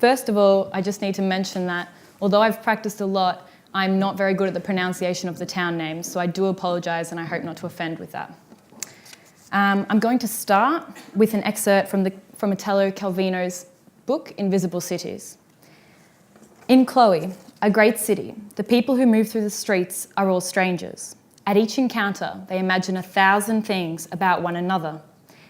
First of all, I just need to mention that although I've practiced a lot, I'm not very good at the pronunciation of the town names, so I do apologise and I hope not to offend with that. I'm going to start with an excerpt from Italo Calvino's book, Invisible Cities. In Chloe, a great city, the people who move through the streets are all strangers. At each encounter, they imagine 1,000 things about one another,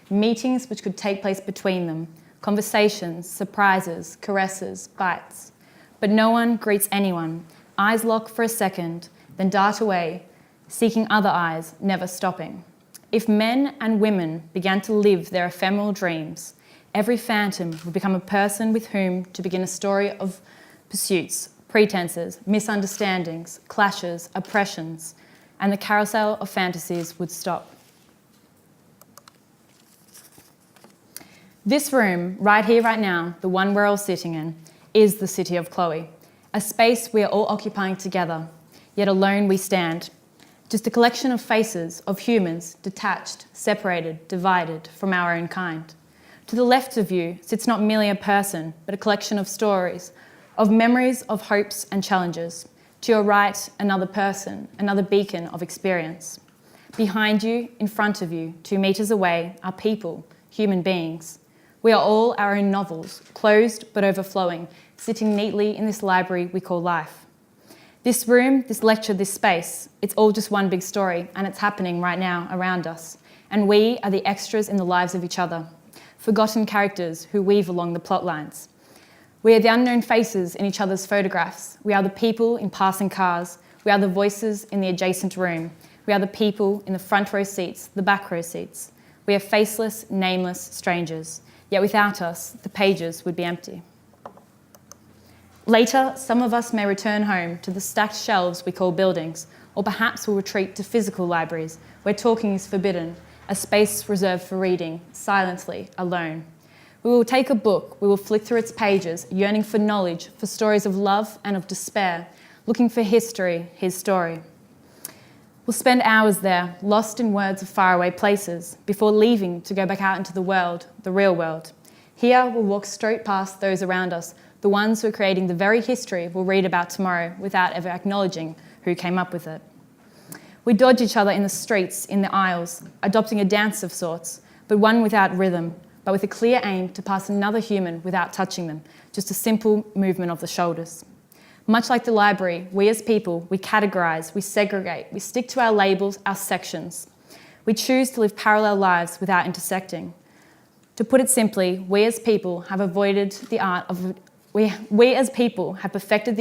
meetings which could take place between them, conversations, surprises, caresses, bites. But no one greets anyone, eyes lock for a second, then dart away, seeking other eyes, never stopping. If men and women began to live their ephemeral dreams, every phantom would become a person with whom to begin a story of pursuits, pretenses, misunderstandings, clashes, oppressions, and the carousel of fantasies would stop. This room, right here, right now, the one we're all sitting in, is the city of Chloe, a space we are all occupying together, yet alone we stand. Just a collection of faces, of humans, detached, separated, divided from our own kind. To the left of you sits not merely a person, but a collection of stories, of memories, of hopes and challenges. To your right, another person, another beacon of experience. Behind you, in front of you, 2 meters away, are people, human beings. We are all our own novels, closed but overflowing, sitting neatly in this library we call life. This room, this lecture, this space, it's all just one big story, and it's happening right now around us. And we are the extras in the lives of each other, forgotten characters who weave along the plot lines. We are the unknown faces in each other's photographs. We are the people in passing cars. We are the voices in the adjacent room. We are the people in the front row seats, the back row seats. We are faceless, nameless strangers. Yet without us, the pages would be empty. Later, some of us may return home to the stacked shelves we call buildings, or perhaps we'll retreat to physical libraries where talking is forbidden, a space reserved for reading, silently, alone. We will take a book, we will flick through its pages, yearning for knowledge, for stories of love and of despair, looking for history, his story. We'll spend hours there, lost in words of faraway places, before leaving to go back out into the world, the real world. Here, we'll walk straight past those around us, the ones who are creating the very history we'll read about tomorrow without ever acknowledging who came up with it. We dodge each other in the streets, in the aisles, adopting a dance of sorts, but one without rhythm, but with a clear aim to pass another human without touching them, just a simple movement of the shoulders. Much like the library, we as people, we categorise, we segregate, we stick to our labels, our sections. We choose to live parallel lives without intersecting. To put it simply, we as people have perfected the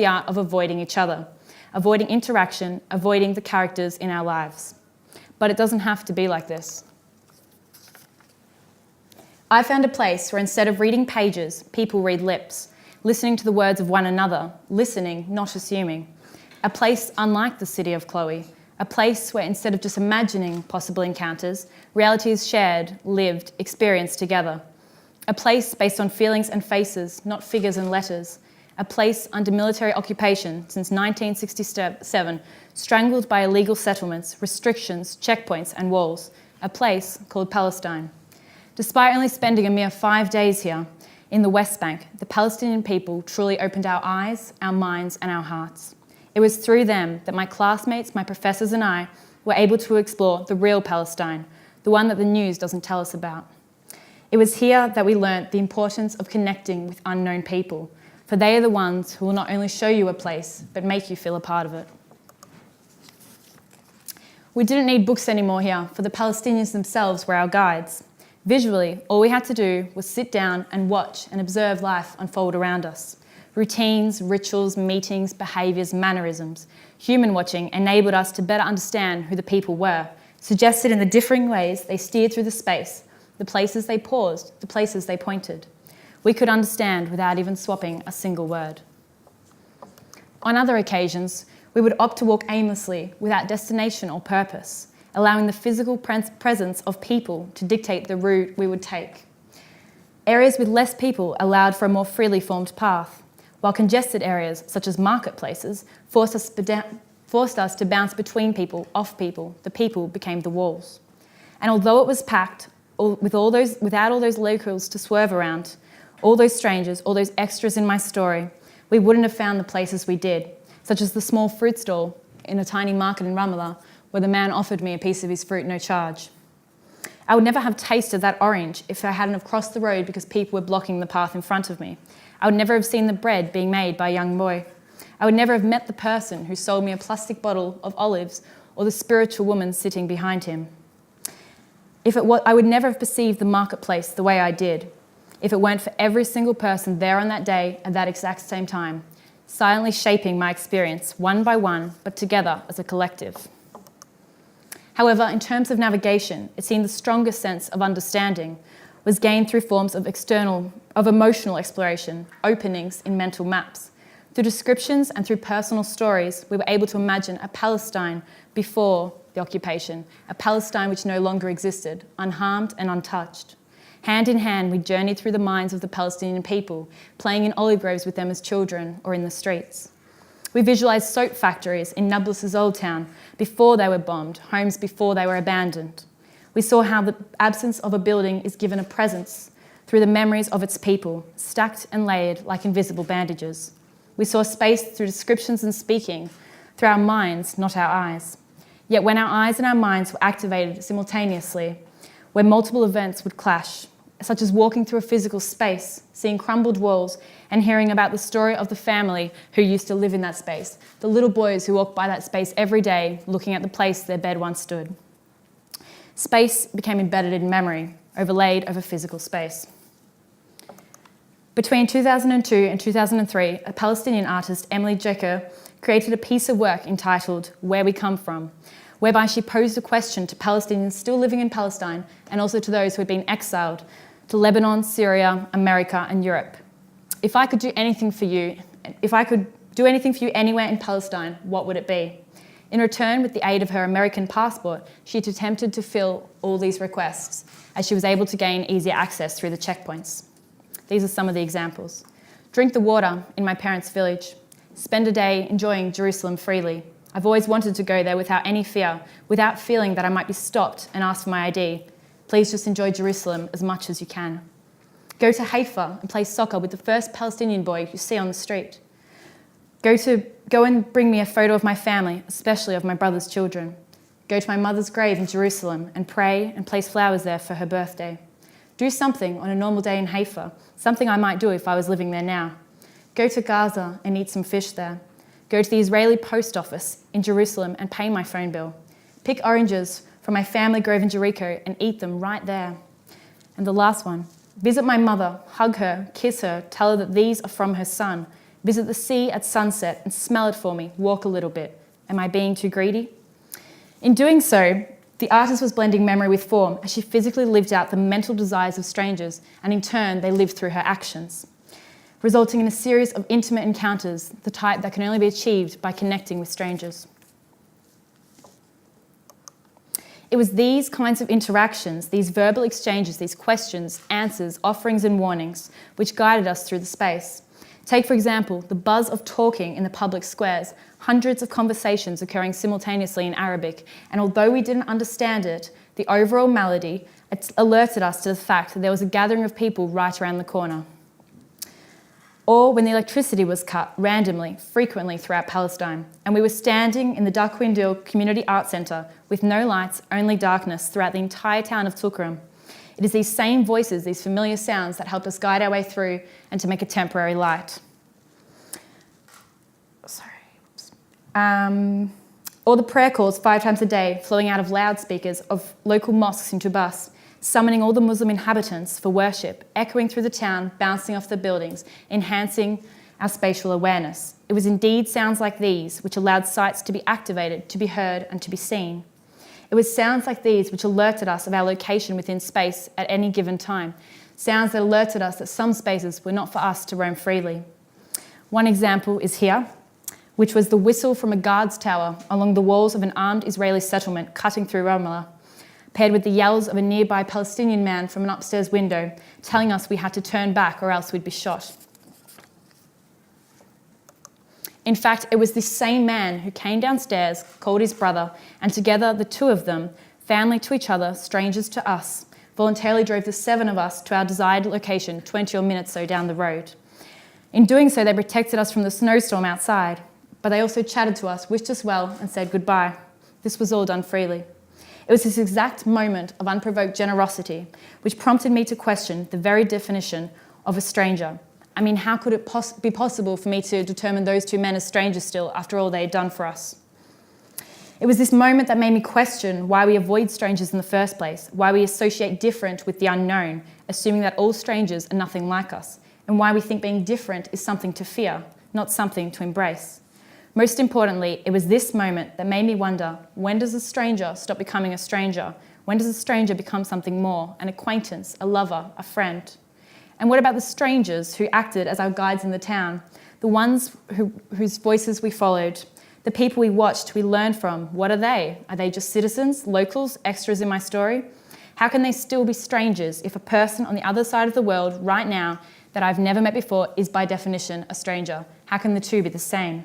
art of avoiding each other, avoiding interaction, avoiding the characters in our lives. But it doesn't have to be like this. I found a place where instead of reading pages, people read lips, listening to the words of one another, listening, not assuming. A place unlike the city of Chloe, a place where instead of just imagining possible encounters, reality is shared, lived, experienced together. A place based on feelings and faces, not figures and letters. A place under military occupation since 1967, strangled by illegal settlements, restrictions, checkpoints and walls. A place called Palestine. Despite only spending a mere 5 days here, in the West Bank, the Palestinian people truly opened our eyes, our minds and our hearts. It was through them that my classmates, my professors and I were able to explore the real Palestine, the one that the news doesn't tell us about. It was here that we learnt the importance of connecting with unknown people, for they are the ones who will not only show you a place, but make you feel a part of it. We didn't need books anymore here, for the Palestinians themselves were our guides. Visually, all we had to do was sit down and watch and observe life unfold around us. Routines, rituals, meetings, behaviours, mannerisms. Human watching enabled us to better understand who the people were, suggested in the differing ways they steered through the space, the places they paused, the places they pointed. We could understand without even swapping a single word. On other occasions, we would opt to walk aimlessly without destination or purpose, allowing the physical presence of people to dictate the route we would take. Areas with less people allowed for a more freely formed path, while congested areas, such as marketplaces, forced us to bounce between people, off people. The people became the walls. And although it was packed, without all those locals to swerve around, All those strangers, all those extras in my story, we wouldn't have found the places we did, such as the small fruit stall in a tiny market in Ramallah, where the man offered me a piece of his fruit no charge. I would never have tasted that orange if I hadn't have crossed the road because people were blocking the path in front of me. I would never have seen the bread being made by a young boy. I would never have met the person who sold me a plastic bottle of olives or the spiritual woman sitting behind him. I would never have perceived the marketplace the way I did if it weren't for every single person there on that day at that exact same time, silently shaping my experience one by one, but together as a collective. However, in terms of navigation, it seemed the strongest sense of understanding was gained through forms of emotional exploration, openings in mental maps. Through descriptions and through personal stories, we were able to imagine a Palestine before the occupation, a Palestine which no longer existed, unharmed and untouched. Hand in hand, we journeyed through the minds of the Palestinian people, playing in olive groves with them as children or in the streets. We visualised soap factories in Nablus's old town before they were bombed, homes before they were abandoned. We saw how the absence of a building is given a presence through the memories of its people, stacked and layered like invisible bandages. We saw space through descriptions and speaking, through our minds, not our eyes. Yet when our eyes and our minds were activated simultaneously, where multiple events would clash, such as walking through a physical space, seeing crumbled walls, and hearing about the story of the family who used to live in that space, the little boys who walked by that space every day, looking at the place their bed once stood. Space became embedded in memory, overlaid over physical space. Between 2002 and 2003, a Palestinian artist, Emily Jecker, created a piece of work entitled Where We Come From, whereby she posed a question to Palestinians still living in Palestine and also to those who had been exiled to Lebanon, Syria, America, and Europe. If I could do anything for you anywhere in Palestine, what would it be? In return, with the aid of her American passport, she had attempted to fill all these requests, as she was able to gain easier access through the checkpoints. These are some of the examples. Drink the water in my parents' village. Spend a day enjoying Jerusalem freely. I've always wanted to go there without any fear, without feeling that I might be stopped and asked for my ID. Please just enjoy Jerusalem as much as you can. Go to Haifa and play soccer with the first Palestinian boy you see on the street. Go and bring me a photo of my family, especially of my brother's children. Go to my mother's grave in Jerusalem and pray and place flowers there for her birthday. Do something on a normal day in Haifa, something I might do if I was living there now. Go to Gaza and eat some fish there. Go to the Israeli post office in Jerusalem and pay my phone bill. Pick oranges from my family grove in Jericho and eat them right there. And the last one, visit my mother, hug her, kiss her, tell her that these are from her son. Visit the sea at sunset and smell it for me, walk a little bit. Am I being too greedy? In doing so, the artist was blending memory with form as she physically lived out the mental desires of strangers, and in turn they lived through her actions, resulting in a series of intimate encounters, the type that can only be achieved by connecting with strangers. It was these kinds of interactions, these verbal exchanges, these questions, answers, offerings and warnings, which guided us through the space. Take, for example, the buzz of talking in the public squares, hundreds of conversations occurring simultaneously in Arabic, and although we didn't understand it, the overall melody alerted us to the fact that there was a gathering of people right around the corner. Or when the electricity was cut randomly, frequently throughout Palestine, and we were standing in the Darkwindil Community Arts Centre with no lights, only darkness throughout the entire town of Tulkarem. It is these same voices, these familiar sounds that help us guide our way through and to make a temporary light. Or the prayer calls 5 times a day flowing out of loudspeakers of local mosques into bus, summoning all the Muslim inhabitants for worship, echoing through the town, bouncing off the buildings, enhancing our spatial awareness. It was indeed sounds like these which allowed sights to be activated, to be heard and to be seen. It was sounds like these which alerted us of our location within space at any given time, sounds that alerted us that some spaces were not for us to roam freely. One example is here, which was the whistle from a guard's tower along the walls of an armed Israeli settlement cutting through Ramallah, paired with the yells of a nearby Palestinian man from an upstairs window, telling us we had to turn back or else we'd be shot. In fact, it was this same man who came downstairs, called his brother, and together the two of them, family to each other, strangers to us, voluntarily drove the 7 of us to our desired location 20 or minutes so down the road. In doing so, they protected us from the snowstorm outside, but they also chatted to us, wished us well, and said goodbye. This was all done freely. It was this exact moment of unprovoked generosity which prompted me to question the very definition of a stranger. I mean, how could it be possible for me to determine those 2 men as strangers still after all they had done for us? It was this moment that made me question why we avoid strangers in the first place, why we associate different with the unknown, assuming that all strangers are nothing like us, and why we think being different is something to fear, not something to embrace. Most importantly, it was this moment that made me wonder, when does a stranger stop becoming a stranger? When does a stranger become something more, an acquaintance, a lover, a friend? And what about the strangers who acted as our guides in the town, the ones whose voices we followed, the people we watched, we learned from? What are they? Are they just citizens, locals, extras in my story? How can they still be strangers if a person on the other side of the world right now that I've never met before is by definition a stranger? How can the two be the same?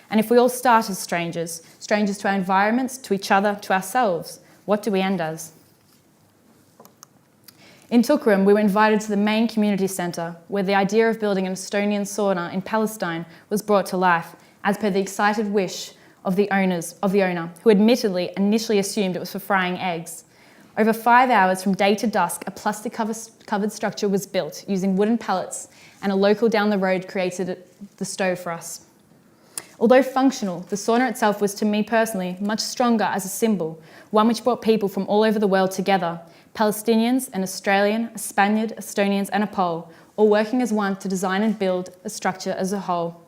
And if we all start as strangers, strangers to our environments, to each other, to ourselves, what do we end as? In Tukrum, we were invited to the main community centre, where the idea of building an Estonian sauna in Palestine was brought to life, as per the excited wish of the owner, who admittedly initially assumed it was for frying eggs. Over 5 hours from day to dusk, a plastic covered structure was built using wooden pallets, and a local down the road created the stove for us. Although functional, the sauna itself was, to me personally, much stronger as a symbol, one which brought people from all over the world together, Palestinians, an Australian, a Spaniard, Estonians and a Pole, all working as one to design and build a structure as a whole.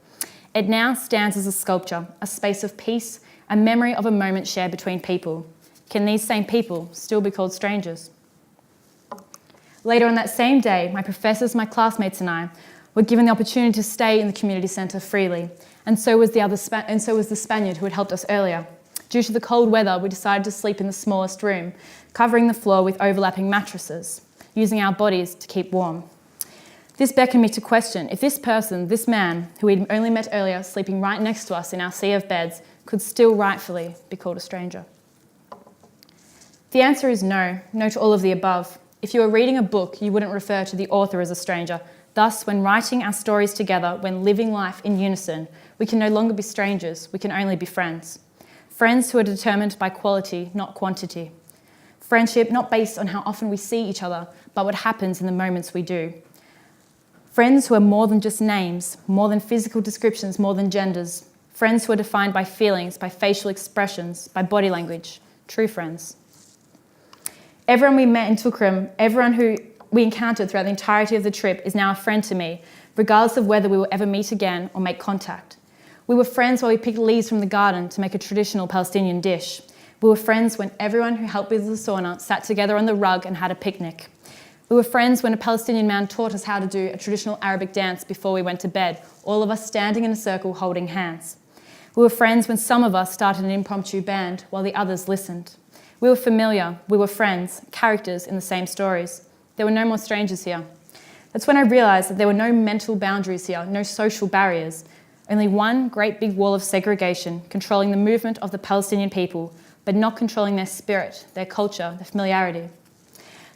It now stands as a sculpture, a space of peace, a memory of a moment shared between people. Can these same people still be called strangers? Later on that same day, my professors, my classmates and I were given the opportunity to stay in the community centre freely, and so was the Spaniard who had helped us earlier. Due to the cold weather, we decided to sleep in the smallest room, covering the floor with overlapping mattresses, using our bodies to keep warm. This beckoned me to question if this person, this man, who we'd only met earlier, sleeping right next to us in our sea of beds, could still rightfully be called a stranger. The answer is no, no to all of the above. If you were reading a book, you wouldn't refer to the author as a stranger. Thus, when writing our stories together, when living life in unison, we can no longer be strangers, we can only be friends. Friends who are determined by quality, not quantity. Friendship not based on how often we see each other, but what happens in the moments we do. Friends who are more than just names, more than physical descriptions, more than genders. Friends who are defined by feelings, by facial expressions, by body language. True friends. Everyone we met in Tukrum, everyone who we encountered throughout the entirety of the trip is now a friend to me, regardless of whether we will ever meet again or make contact. We were friends while we picked leaves from the garden to make a traditional Palestinian dish. We were friends when everyone who helped with the sauna sat together on the rug and had a picnic. We were friends when a Palestinian man taught us how to do a traditional Arabic dance before we went to bed, all of us standing in a circle holding hands. We were friends when some of us started an impromptu band while the others listened. We were familiar, we were friends, characters in the same stories. There were no more strangers here. That's when I realised that there were no mental boundaries here, no social barriers, only one great big wall of segregation controlling the movement of the Palestinian people, but not controlling their spirit, their culture, their familiarity.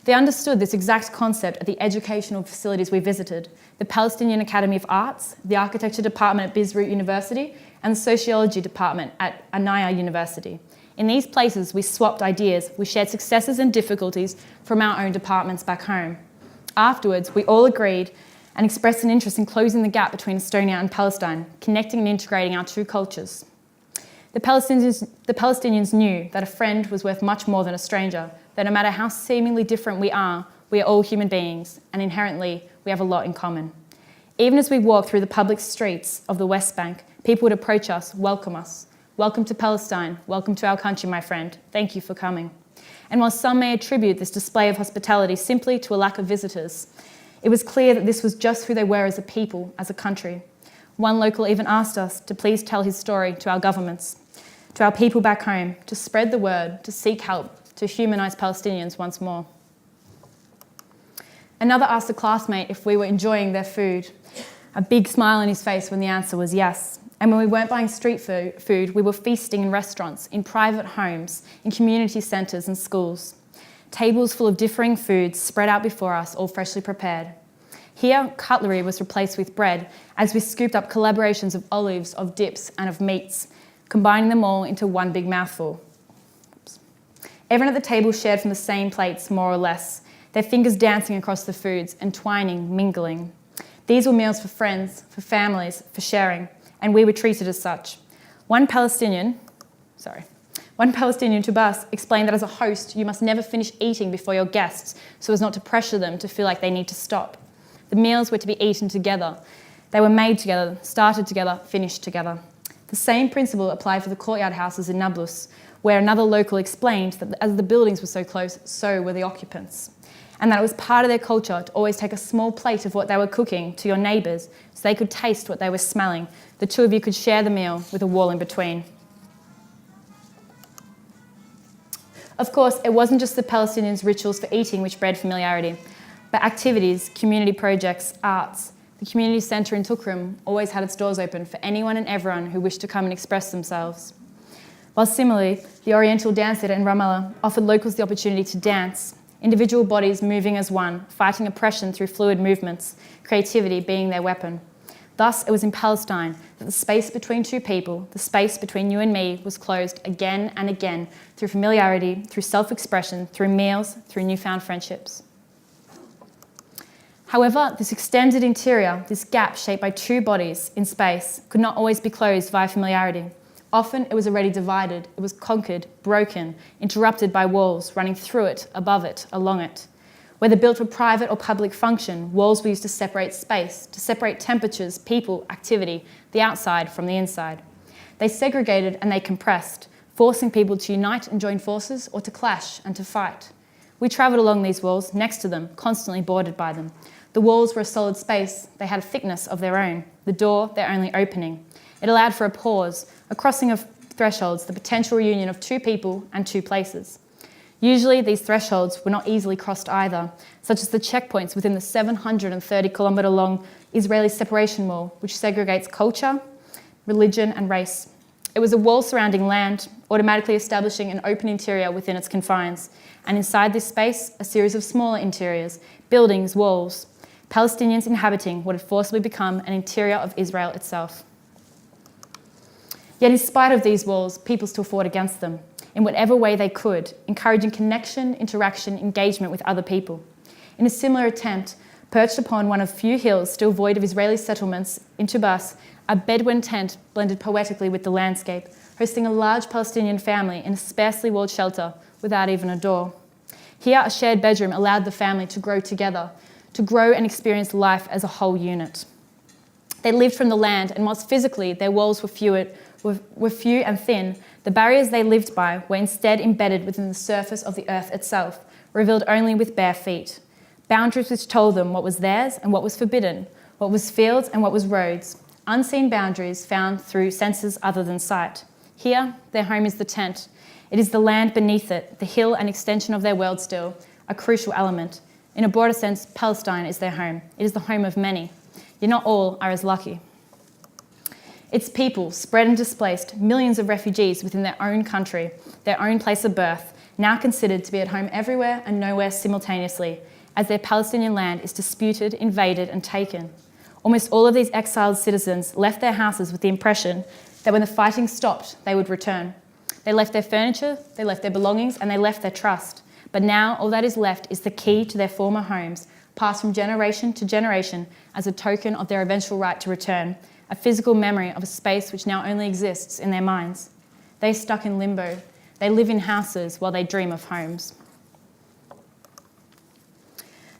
They understood this exact concept at the educational facilities we visited, the Palestinian Academy of Arts, the Architecture Department at Beirut University, and the Sociology Department at Anaya University. In these places, we swapped ideas, we shared successes and difficulties from our own departments back home. Afterwards, we all agreed and expressed an interest in closing the gap between Estonia and Palestine, connecting and integrating our two cultures. The Palestinians knew that a friend was worth much more than a stranger, that no matter how seemingly different we are all human beings, and inherently, we have a lot in common. Even as we walked through the public streets of the West Bank, people would approach us, welcome us. Welcome to Palestine, welcome to our country, my friend. Thank you for coming. And while some may attribute this display of hospitality simply to a lack of visitors, it was clear that this was just who they were as a people, as a country. One local even asked us to please tell his story to our governments, to our people back home, to spread the word, to seek help, to humanise Palestinians once more. Another asked a classmate if we were enjoying their food, a big smile on his face when the answer was yes. And when we weren't buying street food, we were feasting in restaurants, in private homes, in community centres and schools. tables full of differing foods spread out before us, all freshly prepared. Here, cutlery was replaced with bread as we scooped up collaborations of olives, of dips, and of meats, combining them all into one big mouthful. Everyone at the table shared from the same plates, more or less, their fingers dancing across the foods, entwining, mingling. These were meals for friends, for families, for sharing, and we were treated as such. One Palestinian to us explained that as a host, you must never finish eating before your guests so as not to pressure them to feel like they need to stop. The meals were to be eaten together. They were made together, started together, finished together. The same principle applied for the courtyard houses in Nablus, where another local explained that as the buildings were so close, so were the occupants. And that it was part of their culture to always take a small plate of what they were cooking to your neighbours so they could taste what they were smelling. The two of you could share the meal with a wall in between. Of course, it wasn't just the Palestinians' rituals for eating which bred familiarity, but activities, community projects, arts. The community centre in Tukrum always had its doors open for anyone and everyone who wished to come and express themselves. While similarly, the Oriental Dance Theatre in Ramallah offered locals the opportunity to dance, individual bodies moving as one, fighting oppression through fluid movements, creativity being their weapon. Thus, it was in Palestine that the space between two people, the space between you and me, was closed again and again through familiarity, through self-expression, through meals, through newfound friendships. However, this extended interior, this gap shaped by two bodies in space, could not always be closed via familiarity. Often it was already divided, it was conquered, broken, interrupted by walls running through it, above it, along it. Whether built for private or public function, walls were used to separate space, to separate temperatures, people, activity, the outside from the inside. They segregated and they compressed, forcing people to unite and join forces or to clash and to fight. We travelled along these walls, next to them, constantly bordered by them. The walls were a solid space, they had a thickness of their own, the door their only opening. It allowed for a pause, a crossing of thresholds, the potential reunion of two people and two places. Usually these thresholds were not easily crossed either, such as the checkpoints within the 730-kilometre long Israeli separation wall, which segregates culture, religion and race. It was a wall surrounding land, automatically establishing an open interior within its confines, and inside this space, a series of smaller interiors, buildings, walls, Palestinians inhabiting what had forcibly become an interior of Israel itself. Yet in spite of these walls, people still fought against them, in whatever way they could, encouraging connection, interaction, engagement with other people. In a similar attempt, perched upon one of few hills still void of Israeli settlements in Tubas, a Bedouin tent blended poetically with the landscape, hosting a large Palestinian family in a sparsely walled shelter without even a door. Here, a shared bedroom allowed the family to grow together, to grow and experience life as a whole unit. They lived from the land, and whilst physically their walls were few and thin, the barriers they lived by were instead embedded within the surface of the earth itself, revealed only with bare feet. Boundaries which told them what was theirs and what was forbidden, what was fields and what was roads. Unseen boundaries found through senses other than sight. Here, their home is the tent. It is the land beneath it, the hill and extension of their world still, a crucial element. In a broader sense, Palestine is their home. It is the home of many. Yet not all are as lucky. Its people, spread and displaced, millions of refugees within their own country, their own place of birth, now considered to be at home everywhere and nowhere simultaneously, as their Palestinian land is disputed, invaded and taken. Almost all of these exiled citizens left their houses with the impression that when the fighting stopped, they would return. They left their furniture, they left their belongings, and they left their trust. But now all that is left is the key to their former homes, passed from generation to generation as a token of their eventual right to return, a physical memory of a space which now only exists in their minds. They are stuck in limbo. They live in houses while they dream of homes.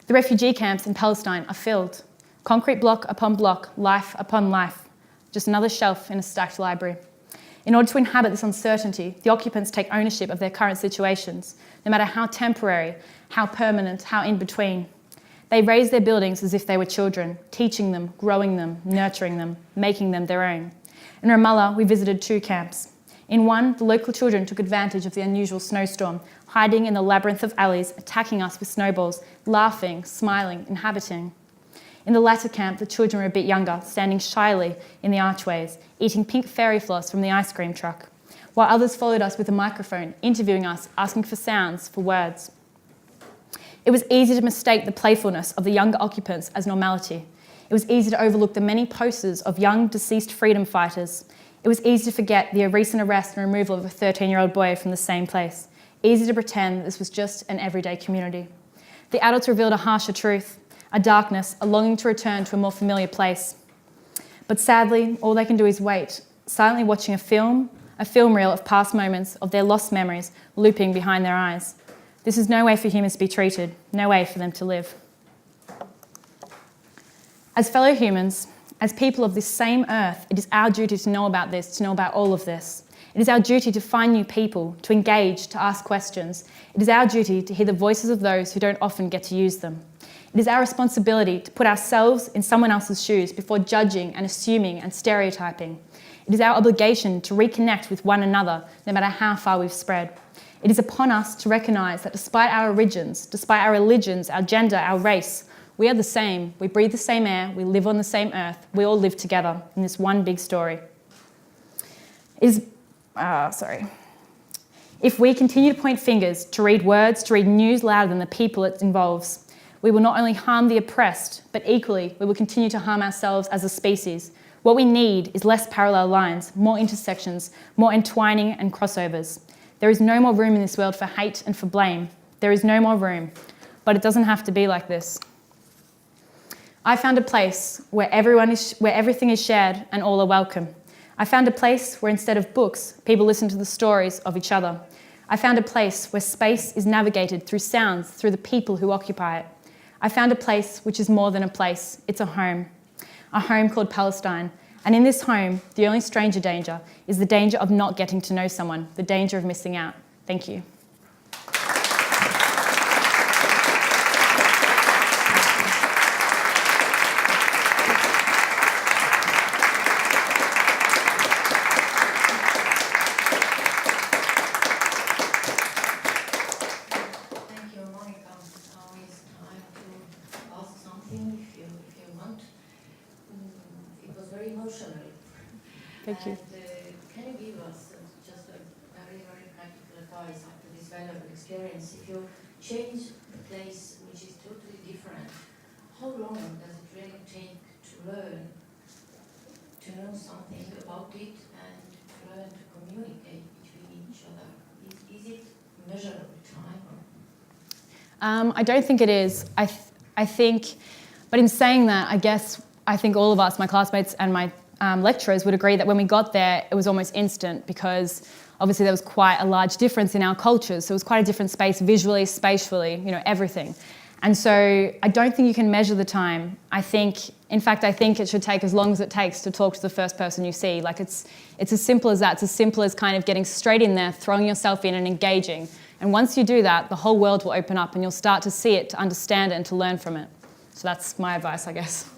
The refugee camps in Palestine are filled. Concrete block upon block, life upon life. Just another shelf in a stacked library. In order to inhabit this uncertainty, the occupants take ownership of their current situations, no matter how temporary, how permanent, how in between. They raise their buildings as if they were children, teaching them, growing them, nurturing them, making them their own. In Ramallah, we visited 2 camps. In one, the local children took advantage of the unusual snowstorm, hiding in the labyrinth of alleys, attacking us with snowballs, laughing, smiling, inhabiting. In the latter camp, the children were a bit younger, standing shyly in the archways, eating pink fairy floss from the ice cream truck, while others followed us with a microphone, interviewing us, asking for sounds, for words. It was easy to mistake the playfulness of the younger occupants as normality. It was easy to overlook the many posters of young deceased freedom fighters. It was easy to forget the recent arrest and removal of a 13-year-old boy from the same place. Easy to pretend that this was just an everyday community. The adults revealed a harsher truth, a darkness, a longing to return to a more familiar place. But sadly, all they can do is wait, silently watching a film reel of past moments, of their lost memories, looping behind their eyes. This is no way for humans to be treated, no way for them to live. As fellow humans, as people of this same earth, it is our duty to know about this, to know about all of this. It is our duty to find new people, to engage, to ask questions. It is our duty to hear the voices of those who don't often get to use them. It is our responsibility to put ourselves in someone else's shoes before judging and assuming and stereotyping. It is our obligation to reconnect with one another, no matter how far we've spread. It is upon us to recognise that despite our origins, despite our religions, our gender, our race, we are the same. We breathe the same air, we live on the same earth, we all live together in this one big story. If we continue to point fingers, to read words, to read news louder than the people it involves, we will not only harm the oppressed, but equally we will continue to harm ourselves as a species. What we need is less parallel lines, more intersections, more entwining and crossovers. There is no more room in this world for hate and for blame. There is no more room, but it doesn't have to be like this. I found a place where everything is shared and all are welcome. I found a place where instead of books, people listen to the stories of each other. I found a place where space is navigated through sounds, through the people who occupy it. I found a place which is more than a place, it's a home called Palestine. And in this home, the only stranger danger is the danger of not getting to know someone, the danger of missing out. Thank you. Thank you. Can you give us just a very, very practical advice after this valuable experience? If you change a place which is totally different, how long does it really take to learn, to know something about it and to learn to communicate between each other? Is it measurable time? I don't think it is. I think, but in saying that, I think all of us, my classmates and my lecturers would agree that when we got there, it was almost instant because obviously there was quite a large difference in our cultures. So it was quite a different space visually, spatially, everything. And so I don't think you can measure the time. I think it should take as long as it takes to talk to the first person you see. Like it's as simple as that. It's as simple as kind of getting straight in there, throwing yourself in and engaging. And once you do that, the whole world will open up and you'll start to see it, to understand it and to learn from it. So that's my advice, I guess.